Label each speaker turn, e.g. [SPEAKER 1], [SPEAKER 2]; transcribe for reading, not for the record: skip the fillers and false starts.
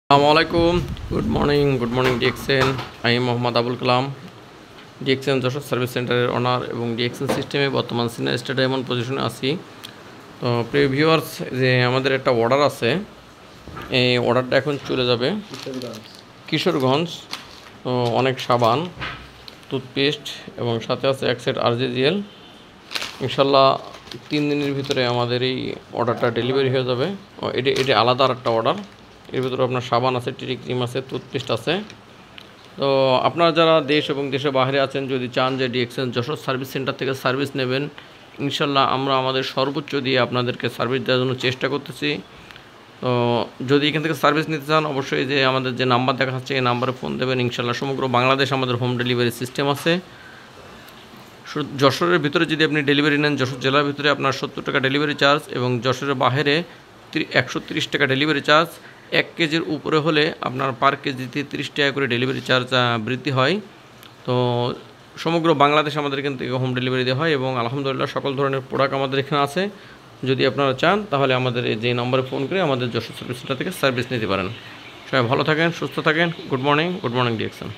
[SPEAKER 1] আসসালামাইকুম, good morning DXN. আমি Mohammad Abul Kalam, DXN Jessore service সেন্টারের ওনার এবং ডিএক্সএন সিস্টেমে বর্তমান সিনিয়র স্টেটে এমন পজিশনে আছি। তো প্রিয় ভিউয়ার্স, যে আমাদের একটা অর্ডার আছে, এই অর্ডারটা এখন চলে যাবে কিশোরগঞ্জ। তো অনেক সাবান, টুথপেস্ট এবং সাথে আছে এক সেট RJGL। ইনশাল্লাহ 3 দিনের ভিতরে আমাদের এই অর্ডারটা ডেলিভারি হয়ে যাবে। এটি আলাদা একটা অর্ডার। এর ভিতরে আপনার সাবান আছে, টিটি ক্রিম আছে, টুথপেস্ট আছে। তো আপনারা যারা দেশ এবং দেশের বাইরে আছেন, যদি চান যে ডিএক্সএন যশোর সার্ভিস সেন্টার থেকে সার্ভিস নেবেন, ইনশাল্লাহ আমরা আমাদের সর্বোচ্চ দিয়ে আপনাদেরকে সার্ভিস দেওয়ার জন্য চেষ্টা করতেছি। তো যদি এখান থেকে সার্ভিস নিতে চান, অবশ্যই যে আমাদের যে নাম্বার দেখা যাচ্ছে এই নাম্বারে ফোন দেবেন। ইনশাল্লাহ সমগ্র বাংলাদেশ আমাদের হোম ডেলিভারি সিস্টেম আছে। যশোরের ভিতরে যদি আপনি ডেলিভারি নেন, যশোর জেলার ভিতরে আপনার 70 টাকা ডেলিভারি চার্জ এবং যশোরের বাইরে 130 টাকা ডেলিভারি চার্জ। 1 কেজির উপরে হলে আপনার পার কেজিতে 30 টাকা করে ডেলিভারি চার্জ বৃদ্ধি হয়। তো সমগ্র বাংলাদেশ আমাদের এখান থেকে হোম ডেলিভারি দেওয়া হয় এবং আলহামদুলিল্লাহ সকল ধরনের প্রোডাক্ট আমাদের এখানে আছে। যদি আপনারা চান তাহলে আমাদের এই যে নম্বরে ফোন করে আমাদের যশোর সার্ভিস সেন্টার থেকে সার্ভিস নিতে পারেন। সবাই ভালো থাকেন, সুস্থ থাকেন। Good morning DXN.